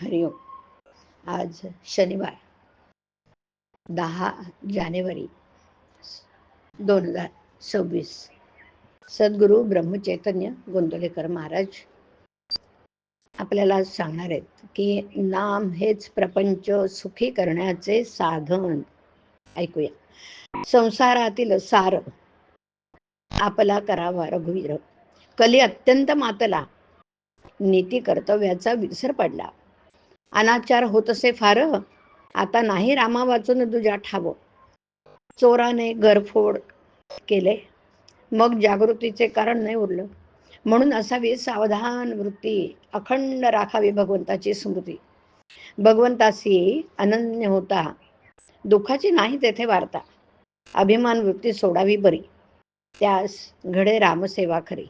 हरिओम. आज शनिवार 10 जानेवारी 2026. सद्गुरू ब्रह्मचैतन्य गोंदवलेकर महाराज आपल्याला सांगणार आहेत की नाम हेच प्रपंच सुखी करण्याचे साधन. ऐकूया. संसारातील सार आपला करावा रघुवीर, कली अत्यंत मातला, नीती कर्तव्याचा विसर पडला. अनाचार होत असे फार, आता नाही रामा वाचून तुझ्या ठाव. चोराने घरफोड केले, मग जागृतीचे कारण नाही उरलं. म्हणून असावी सावधान वृत्ती, अखंड राखावी भगवंताची स्मृती. भगवंतासी अनन्य होता, दुःखाची नाही तेथे वार्ता. अभिमान वृत्ती सोडावी बरी, त्यास घडे रामसेवा खरी.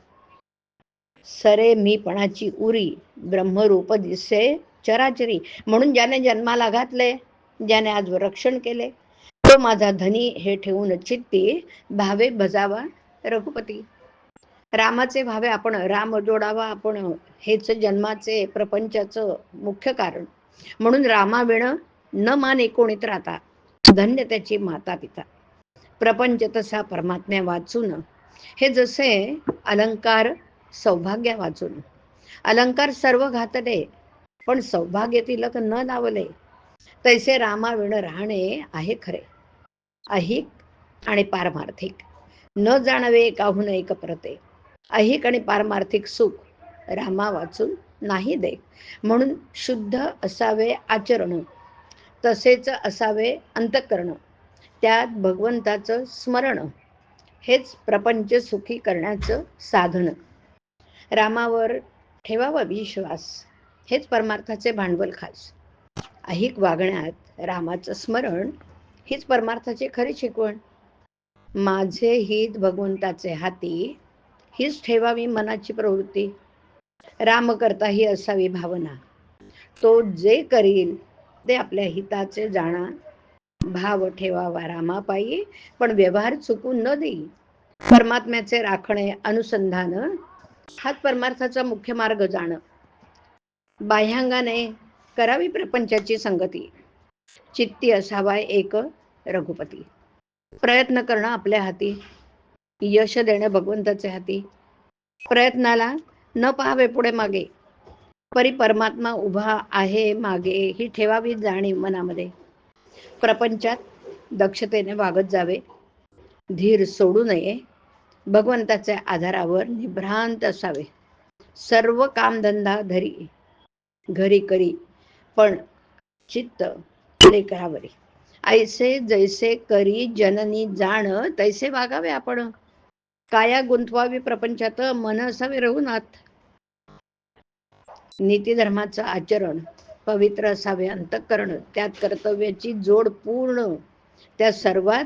सरे मीपणाची उरी, ब्रह्मरूप दिसे चराचरी. म्हणून ज्याने जन्माला घातले, ज्याने आज रक्षण केले, तो माझा धनी हे ठेवून चित्ती, भावे भजावा रघुपती. रामाचे भावे आपण, राम जोडावा आपण, हेच जन्माचे प्रपंचाचं मुख्य कारण. म्हणून रामाविण न माने कोणीत राहता, धन्य त्याची माता पिता. प्रपंच तसा परमात्म्या वाचून, हे जसे अलंकार सौभाग्य वाचून. अलंकार सर्व घातले, पण सौभाग्य तिलक न लावले. तैसे रामाविण राहणे आहे खरे. अहिक आणि पारमार्थिक न जाणवे काहून एक परते. अहिक आणि पारमार्थिक सुख रामा वाचून नाही दे. म्हणून शुद्ध असावे आचरण, तसेच असावे अंतःकरण. त्यात भगवंताचं स्मरण, हेच प्रपंच सुखी करण्याचं साधन. रामावर ठेवावा विश्वास, हेच परमार्थाचे भांडवल खास. अहिक वागण्यात रामाचं स्मरण, हीच परमार्थाची खरी शिकवण. माझे हित भगवंताचे हाती, हीच ठेवावी मनाची प्रवृत्ती. राम करता ही असावी भावना, तो जे करील ते आपल्या हिताचे जाणा. भाव ठेवावा रामापायी, पण व्यवहार चुकून न देई. परमात्म्याचे राखणे अनुसंधान, हाच परमार्थाचा मुख्य मार्ग जाण. बाह्यांगाने करावी प्रपंचाची संगती, चित्ती असावा एक रघुपती. प्रयत्न करणं आपल्या हाती, यश देणं भगवंताचे हाती. प्रयत्नाला न पाहावे पुढे मागे, परी परमात्मा उभा आहे मागे, ही ठेवावी जाणीव मनामध्ये. प्रपंचात दक्षतेने वागत जावे, धीर सोडू नये, भगवंताच्या आधारावर निभ्रांत असावे. सर्व कामधंदा धरी घरी करी, पण चित्त लेकरावरी. ऐसे जैसे करी जननी जाण, तैसे वागावे आपण. काया गुंतवावी प्रपंचात, मन असावे रघुनाथ. नीतिधर्माचं आचरण, पवित्र असावे अंतःकरण. त्यात कर्तव्याची जोड पूर्ण, त्या सर्वात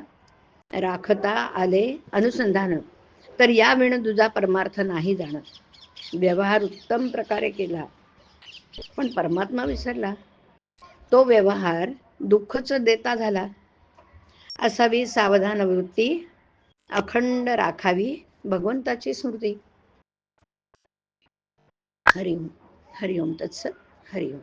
राखता आले अनुसंधान. तर या विण तुझा परमार्थ नाही जाण. व्यवहार उत्तम प्रकारे केला, पण परमात्मा विसरला. तो व्यवहार दुःखच देता झाला. असावी सावधान वृत्ती, अखंड राखावी भगवंताची स्मृती. हरिओम. हरिओम तत्सत. हरिओम.